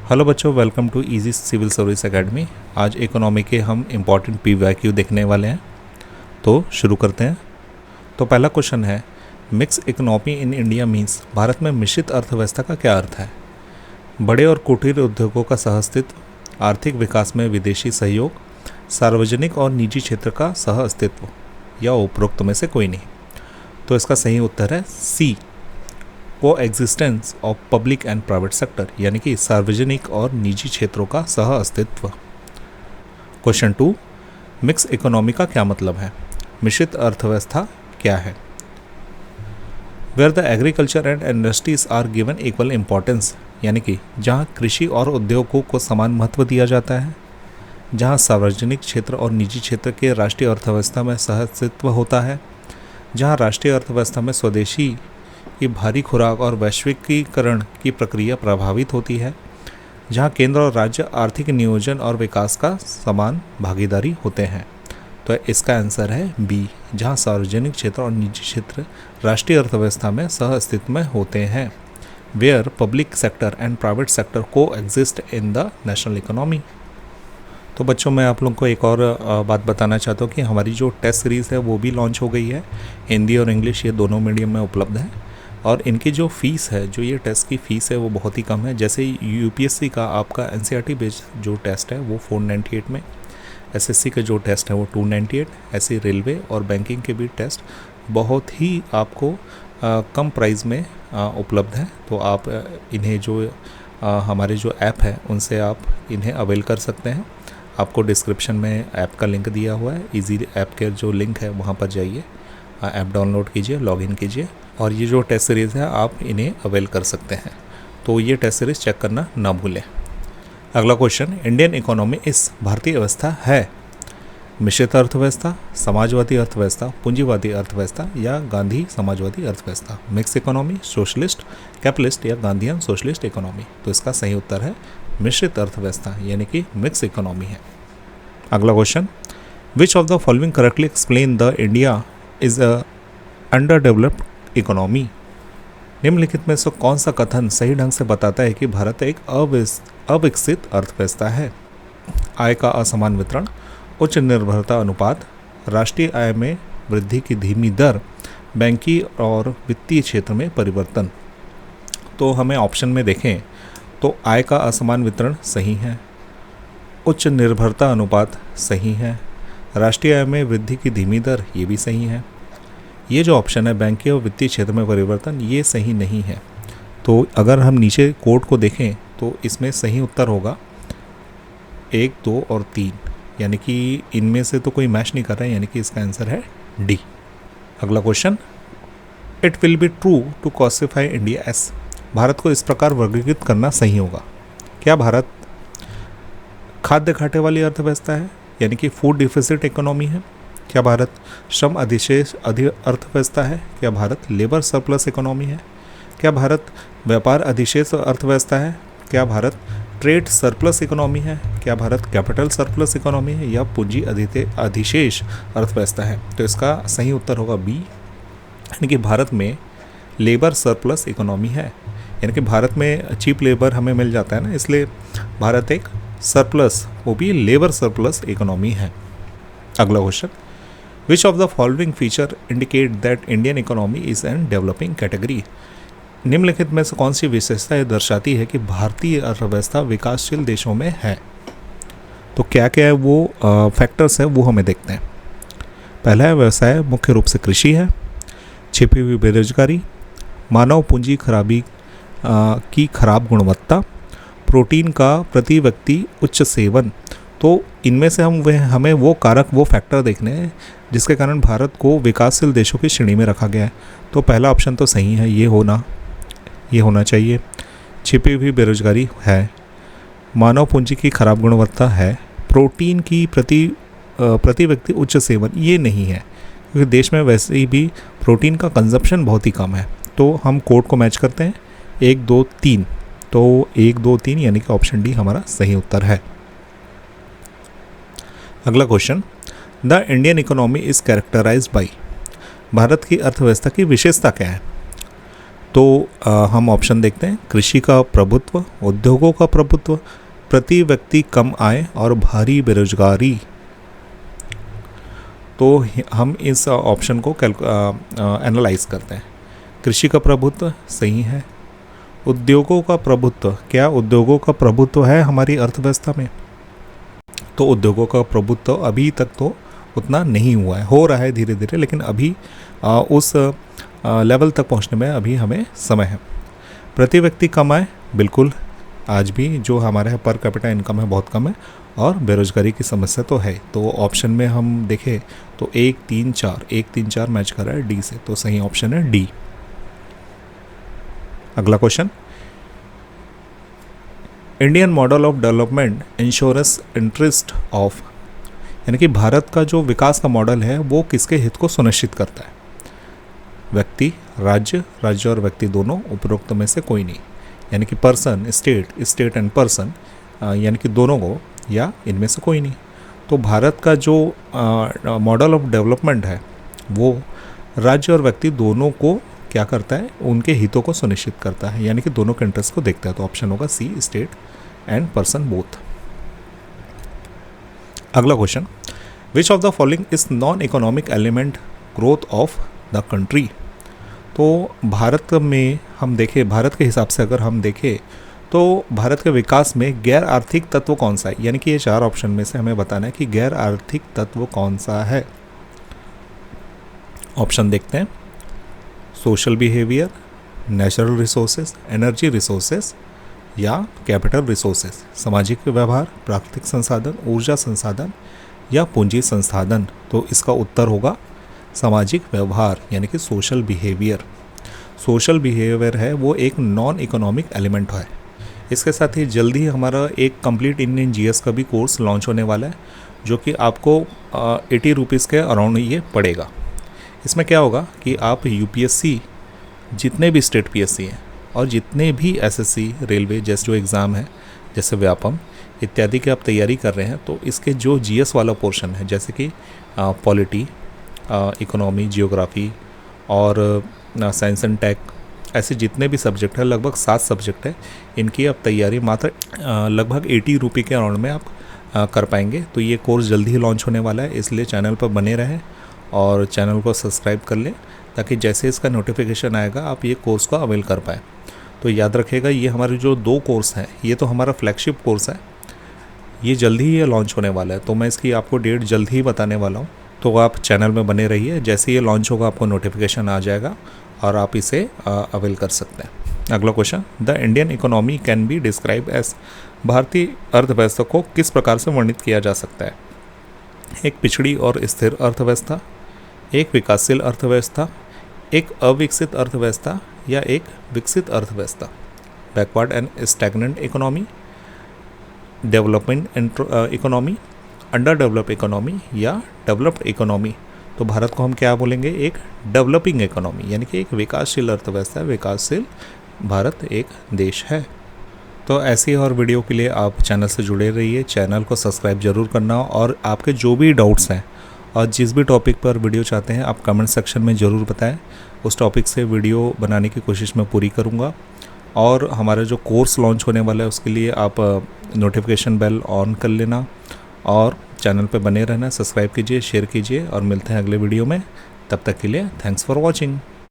Hello बच्चों, welcome to easy civil service academy. आज economy के हम इम्पॉर्टेंट PYQ देखने वाले हैं, तो शुरू करते हैं। तो पहला क्वेश्चन है, mix economy in India means Bharat में मिश्रित अर्थव्यवस्था का क्या अर्थ है? बड़े और कुटीर उद्योगों का सहअस्तित्व, आर्थिक विकास में विदेशी सहयोग, सार्वजनिक और निजी क्षेत्र का सहअस्तित्व, या उपरोक्त में से कोई नहीं। तो इसका सही उत्तर है सी, को existence of public and private sector, यानी कि सार्वजनिक और निजी क्षेत्रों का सह अस्तित्व। क्वेश्चन 2, मिक्स इकोनॉमी का क्या मतलब है? मिश्रित अर्थव्यवस्था क्या है? Where the agriculture and industries are given equal importance, यानी कि जहाँ कृषि और उद्योगों को समान महत्व दिया जाता है, जहाँ सार्वजनिक क्षेत्र और निजी क्षेत्र के राष्ट्रीय अर्थव्यवस्था में सह अस्तित्व होता है, जहाँ राष्ट्रीय अर्थव्यवस्था में स्वदेशी की भारी खुराक और वैश्विकीकरण की प्रक्रिया प्रभावित होती है, जहां केंद्र और राज्य आर्थिक नियोजन और विकास का समान भागीदारी होते हैं। तो इसका आंसर है बी, जहां सार्वजनिक क्षेत्र और निजी क्षेत्र राष्ट्रीय अर्थव्यवस्था में सह अस्तित्व में होते हैं। Where public sector and private sector coexist in the national economy. तो बच्चों, मैं आप लोगों को एक और बात बताना चाहता हूँ कि हमारी जो टेस्ट सीरीज़ है वो भी लॉन्च हो गई है। हिंदी और इंग्लिश ये दोनों मीडियम में उपलब्ध है, और इनकी जो फ़ीस है, जो ये टेस्ट की फ़ीस है वो बहुत ही कम है। जैसे UPSC का आपका NCERT बेस्ड जो टेस्ट है वो 498 में, SSC का जो टेस्ट है वो 298, ऐसे रेलवे और बैंकिंग के भी टेस्ट बहुत ही आपको कम प्राइस में उपलब्ध है। तो आप इन्हें जो हमारे जो ऐप है उनसे आप इन्हें अवेल कर सकते हैं। आपको डिस्क्रिप्शन में ऐप का लिंक दिया हुआ है, इजी ऐप के जो लिंक है वहाँ पर जाइए, ऐप डाउनलोड कीजिए, लॉगिन कीजिए, और ये जो टेस्ट सीरीज़ है आप इन्हें अवेल कर सकते हैं। तो ये टेस्ट सीरीज़ चेक करना ना भूलें। अगला क्वेश्चन, इंडियन इकोनॉमी इस भारतीय अवस्था है मिश्रित अर्थव्यवस्था, समाजवादी अर्थव्यवस्था, पूंजीवादी अर्थव्यवस्था, या गांधी समाजवादी अर्थव्यवस्था? मिक्स इकोनॉमी, सोशलिस्ट, कैपिटलिस्ट, या गांधीयन सोशलिस्ट इकोनॉमी? तो इसका सही उत्तर है मिश्रित अर्थव्यवस्था, यानी कि मिक्स इकोनॉमी है। अगला question, which of the following correctly explain the India is a under developed economy? निम्नलिखित में से कौन सा कथन सही ढंग से बताता है कि भारत एक अविकसित अर्थव्यवस्था है? आय का असमान वितरण, उच्च निर्भरता अनुपात, राष्ट्रीय आय में वृद्धि की धीमी दर, बैंकिंग और वित्तीय क्षेत्र में परिवर्तन। तो हमें ऑप्शन में देखें तो आय का असमान वितरण सही है, उच्च निर्भरता अनुपात सही है, राष्ट्रीय आय में वृद्धि की धीमी दर ये भी सही है। ये जो ऑप्शन है बैंकिंग और वित्तीय क्षेत्र में परिवर्तन, ये सही नहीं है। तो अगर हम नीचे कोड को देखें तो इसमें सही उत्तर होगा 1, 2 और 3, यानी कि इनमें से तो कोई मैच नहीं कर रहा है, यानी कि इसका आंसर है डी। अगला question, it will be true to classify India as, भारत को इस प्रकार वर्गीकृत करना सही होगा। क्या भारत खाद्य घाटे वाली अर्थव्यवस्था है, यानी कि फूड डिफिसिट इकोनॉमी है? क्या भारत श्रम अधिशेष अर्थव्यवस्था है? क्या भारत लेबर सरप्लस इकोनॉमी है? क्या भारत व्यापार अधिशेष अर्थव्यवस्था है? क्या भारत ट्रेड सरप्लस इकोनॉमी है? क्या भारत कैपिटल सरप्लस इकोनॉमी है, या पूंजी अधिशेष अर्थव्यवस्था है? तो इसका सही उत्तर होगा बी, यानी कि भारत में लेबर सरप्लस इकोनॉमी है, यानी कि भारत में चीप लेबर हमें मिल जाता है ना, इसलिए भारत एक सरप्लस, वो भी लेबर सरप्लस इकोनॉमी है। अगला question, which of the following feature indicate that Indian economy is an developing category? निम्नलिखित में से कौन सी विशेषता ये दर्शाती है कि भारतीय अर्थव्यवस्था विकासशील देशों में है? तो क्या क्या है वो फैक्टर्स है वो हमें देखते हैं। पहला है व्यवसाय मुख्य रूप से कृषि है, छिपी हुई बेरोजगारी, मानव पूंजी खराबी की खराब गुणवत्ता, प्रोटीन का प्रति व्यक्ति उच्च सेवन। तो इनमें से हमें वो कारक, वो फैक्टर देखने हैं जिसके कारण भारत को विकासशील देशों की श्रेणी में रखा गया है। तो पहला ऑप्शन तो सही है, ये होना चाहिए। छिपी हुई बेरोजगारी है, मानव पूंजी की खराब गुणवत्ता है, प्रोटीन की प्रति व्यक्ति उच्च सेवन ये नहीं है, क्योंकि देश में वैसे ही भी प्रोटीन का कंजप्शन बहुत ही कम है। तो हम कोड को मैच करते हैं 1, 2, 3, तो 1, 2, 3 यानी कि ऑप्शन डी हमारा सही उत्तर है। अगला question, the Indian economy is characterised by, भारत की अर्थव्यवस्था की विशेषता क्या है? तो हम ऑप्शन देखते हैं। कृषि का प्रभुत्व, उद्योगों का प्रभुत्व, प्रति व्यक्ति कम आय और भारी बेरोजगारी। तो हम इस ऑप्शन को एनालाइज करते हैं। कृषि का प्रभुत्व सही है। उद्योगों का प्रभुत्व, क्या उद्योगों का प्रभुत्व है हमारी अर्थव्यवस्था में? तो उद्योगों का प्रभुत्व अभी तक तो उतना नहीं हुआ है, हो रहा है धीरे धीरे, लेकिन अभी उस लेवल तक पहुंचने में अभी हमें समय है। प्रति व्यक्ति कम आय, बिल्कुल आज भी जो हमारे पर कैपिटा इनकम है बहुत कम है, और बेरोजगारी की समस्या तो है। तो ऑप्शन में हम देखें तो 1 3 4 मैच कर रहा है डी से, तो सही ऑप्शन है डी। अगला question, Indian model of development insurance interest of, यानी कि भारत का जो विकास का मॉडल है वो किसके हित को सुनिश्चित करता है? व्यक्ति, राज्य, राज्य और व्यक्ति दोनों, उपरोक्त में से कोई नहीं, यानी कि पर्सन, स्टेट एंड पर्सन, यानी कि दोनों को, या इनमें से कोई नहीं। तो भारत का जो मॉडल ऑफ डेवलपमेंट है वो राज्य और व्यक्ति दोनों को क्या करता है? उनके हितों को सुनिश्चित करता है, यानी कि दोनों के इंटरेस्ट को देखता है। तो ऑप्शन होगा सी, स्टेट एंड पर्सन बोथ। अगला question, which of the following is non economic element growth of the country? तो भारत में हम देखें, भारत के हिसाब से अगर हम देखें तो भारत के विकास में गैर आर्थिक तत्व कौन सा है? यानी कि ये 4 ऑप्शन में से हमें बताना है कि गैर आर्थिक तत्व कौन सा है। ऑप्शन देखते हैं, social behaviour, natural resources, energy resources या कैपिटल रिसोर्सेज। सामाजिक व्यवहार, प्राकृतिक संसाधन, ऊर्जा संसाधन या पूंजी संसाधन। तो इसका उत्तर होगा सामाजिक व्यवहार, यानी कि सोशल बिहेवियर। सोशल बिहेवियर है वो एक नॉन इकोनॉमिक एलिमेंट है। इसके साथ ही जल्दी ही हमारा एक कंप्लीट इंडियन जीएस का भी कोर्स लॉन्च होने वाला है, जो कि आपको 80 रुपीज़ के अराउंड ये पड़ेगा। इसमें क्या होगा कि आप यूपीएससी, जितने भी स्टेट पीएससी हैं और जितने भी एसएससी, रेलवे जैसे जो एग्ज़ाम है, जैसे व्यापम इत्यादि की आप तैयारी कर रहे हैं, तो इसके जो जीएस वाला पोर्शन है, जैसे कि पॉलिटी, इकोनॉमी, जियोग्राफी और साइंस एंड टेक, ऐसे जितने भी सब्जेक्ट हैं, लगभग 7 सब्जेक्ट है, इनकी आप तैयारी मात्र लगभग 80 रुपये के अराउंड में आप कर पाएंगे। तो ये कोर्स जल्दी ही लॉन्च होने वाला है, इसलिए चैनल पर बने रहें और चैनल को सब्सक्राइब कर लें, ताकि जैसे इसका नोटिफिकेशन आएगा आप ये कोर्स को अवेल कर पाएँ। तो याद रखिएगा, ये हमारे जो 2 कोर्स हैं, ये तो हमारा फ्लैगशिप कोर्स है, ये जल्दी ही ये लॉन्च होने वाला है। तो मैं इसकी आपको डेट जल्द ही बताने वाला हूँ, तो आप चैनल में बने रहिए। जैसे ये लॉन्च होगा आपको नोटिफिकेशन आ जाएगा और आप इसे अवेल कर सकते हैं। अगला question, the Indian economy can be describe as, भारतीय अर्थव्यवस्था को किस प्रकार से वर्णित किया जा सकता है? एक पिछड़ी और स्थिर अर्थव्यवस्था, एक विकासशील अर्थव्यवस्था, एक अविकसित अर्थव्यवस्था या एक विकसित अर्थव्यवस्था। Backward and stagnant economy, development economy, under develop economy या डेवलप्ड इकोनॉमी। तो भारत को हम क्या बोलेंगे? एक डेवलपिंग इकोनॉमी, यानी कि एक विकासशील अर्थव्यवस्था, विकासशील भारत एक देश है। तो ऐसी और वीडियो के लिए आप चैनल से जुड़े रहिए, चैनल को सब्सक्राइब जरूर करना, और आपके जो भी डाउट्स हैं और जिस भी टॉपिक पर वीडियो चाहते हैं आप कमेंट सेक्शन में ज़रूर बताएं। उस टॉपिक से वीडियो बनाने की कोशिश मैं पूरी करूँगा। और हमारा जो कोर्स लॉन्च होने वाला है उसके लिए आप नोटिफिकेशन बेल ऑन कर लेना और चैनल पे बने रहना, सब्सक्राइब कीजिए, शेयर कीजिए, और मिलते हैं अगले वीडियो में। तब तक के लिए थैंक्स फॉर वॉचिंग।